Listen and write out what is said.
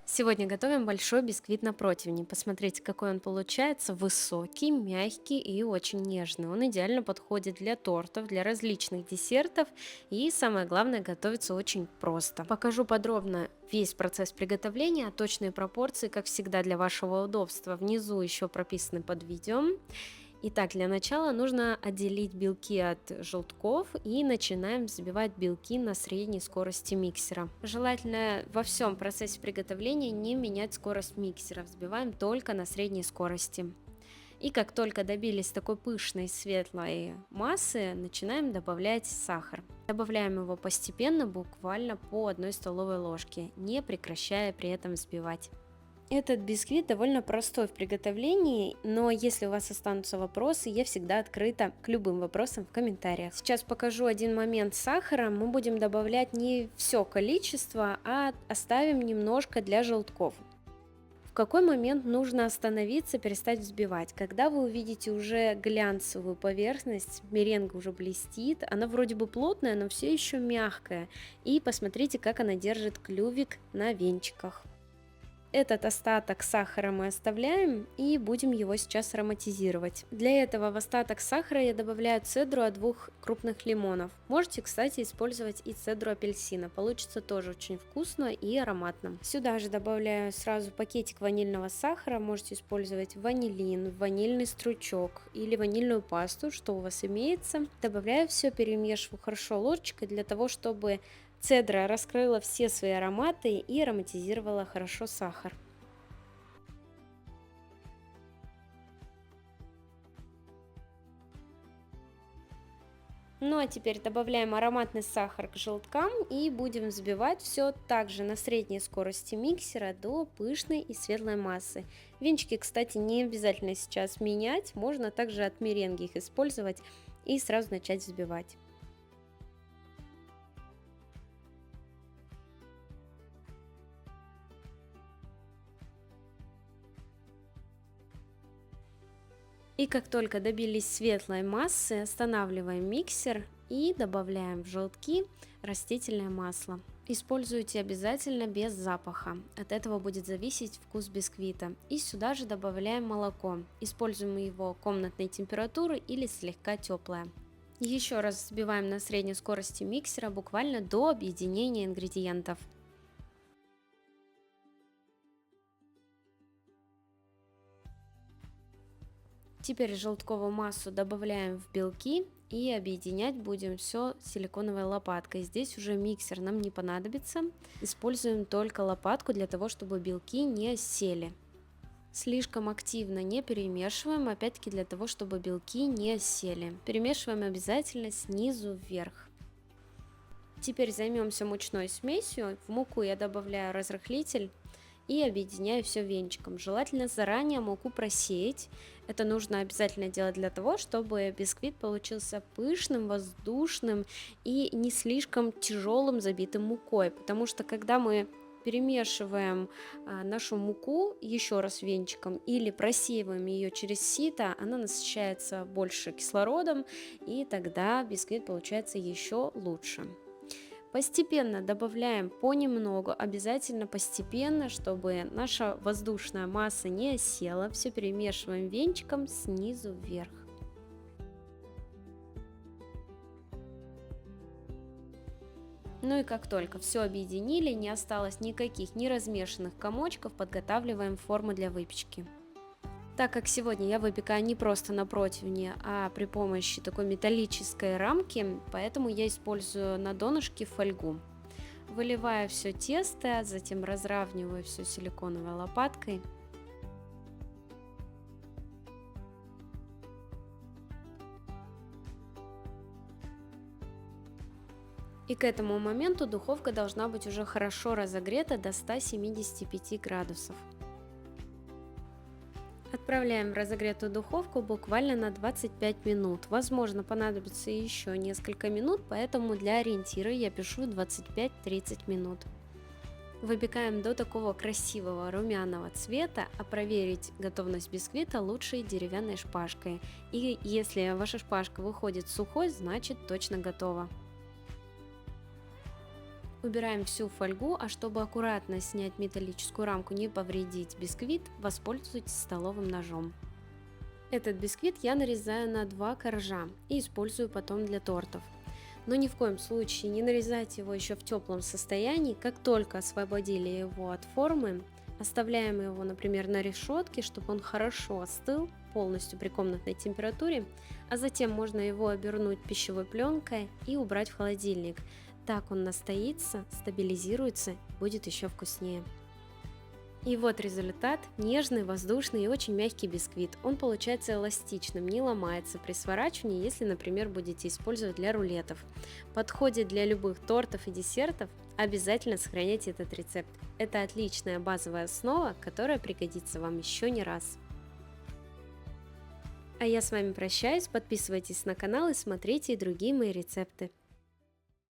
Сегодня готовим большой бисквит на противне. Посмотрите, какой он получается: высокий, мягкий и очень нежный. Он идеально подходит для тортов, для различных десертов и, самое главное, готовится очень просто. Покажу подробно весь процесс приготовления, а точные пропорции, как всегда, для вашего удобства, внизу еще прописаны под видео. Итак, для начала нужно отделить белки от желтков и начинаем взбивать белки на средней скорости миксера. Желательно во всем процессе приготовления не менять скорость миксера, взбиваем только на средней скорости. И как только добились такой пышной светлой массы, начинаем добавлять сахар. Добавляем его постепенно, буквально по 1 столовой ложке, не прекращая при этом взбивать. Этот бисквит довольно простой в приготовлении, но если у вас останутся вопросы, я всегда открыта к любым вопросам в комментариях. Сейчас покажу один момент с сахаром. Мы будем добавлять не все количество, а оставим немножко для желтков. В какой момент нужно остановиться, перестать взбивать? Когда вы увидите уже глянцевую поверхность, меренга уже блестит, она вроде бы плотная, но все еще мягкая. И посмотрите, как она держит клювик на венчиках. Этот остаток сахара мы оставляем и будем его сейчас ароматизировать. Для этого в остаток сахара я добавляю цедру от 2 крупных лимонов. Можете, кстати, использовать и цедру апельсина, получится тоже очень вкусно и ароматно. Сюда же добавляю сразу пакетик ванильного сахара, можете использовать ванилин, ванильный стручок или ванильную пасту, что у вас имеется. Добавляю все, перемешиваю хорошо ложечкой для того, чтобы цедра раскрыла все свои ароматы и ароматизировала хорошо сахар. Ну а теперь добавляем ароматный сахар к желткам и будем взбивать все также на средней скорости миксера до пышной и светлой массы. Венчики, кстати, не обязательно сейчас менять, можно также от меренги их использовать и сразу начать взбивать. И как только добились светлой массы, останавливаем миксер и добавляем в желтки растительное масло. Используйте обязательно без запаха, от этого будет зависеть вкус бисквита. И сюда же добавляем молоко, используем его комнатной температуры или слегка теплое. Еще раз взбиваем на средней скорости миксера буквально до объединения ингредиентов. Теперь желтковую массу добавляем в белки и объединять будем все силиконовой лопаткой. Здесь уже миксер нам не понадобится, используем только лопатку для того, чтобы белки не сели. Слишком активно не перемешиваем, опять-таки для того, чтобы белки не сели. Перемешиваем обязательно снизу вверх. Теперь займемся мучной смесью. В муку я добавляю разрыхлитель и объединяю все венчиком. Желательно заранее муку просеять. Это нужно обязательно делать для того, чтобы бисквит получился пышным, воздушным и не слишком тяжелым, забитым мукой. Потому что когда мы перемешиваем нашу муку еще раз венчиком или просеиваем ее через сито, она насыщается больше кислородом, и тогда бисквит получается еще лучше. Постепенно добавляем понемногу, обязательно постепенно, чтобы наша воздушная масса не осела. Все перемешиваем венчиком снизу вверх. Ну и как только все объединили, не осталось никаких неразмешанных комочков, подготавливаем форму для выпечки. Так как сегодня я выпекаю не просто на противне, а при помощи такой металлической рамки, поэтому я использую на донышке фольгу. Выливаю все тесто, затем разравниваю все силиконовой лопаткой. И к этому моменту духовка должна быть уже хорошо разогрета до 175 градусов. Отправляем в разогретую духовку буквально на 25 минут. Возможно, понадобится еще несколько минут, поэтому для ориентира я пишу 25-30 минут. Выпекаем до такого красивого румяного цвета, а проверить готовность бисквита лучше деревянной шпажкой. И если ваша шпажка выходит сухой, значит точно готова. Убираем всю фольгу, а чтобы аккуратно снять металлическую рамку, не повредить бисквит, воспользуйтесь столовым ножом. Этот бисквит я нарезаю на 2 коржа и использую потом для тортов. Но ни в коем случае не нарезайте его еще в теплом состоянии. Как только освободили его от формы, оставляем его, например, на решетке, чтобы он хорошо остыл полностью при комнатной температуре, а затем можно его обернуть пищевой пленкой и убрать в холодильник. Так он настоится, стабилизируется, будет еще вкуснее. И вот результат: нежный, воздушный и очень мягкий бисквит. Он получается эластичным, не ломается при сворачивании, если, например, будете использовать для рулетов. Подходит для любых тортов и десертов. Обязательно сохраняйте этот рецепт. Это отличная базовая основа, которая пригодится вам еще не раз. А я с вами прощаюсь, подписывайтесь на канал и смотрите и другие мои рецепты.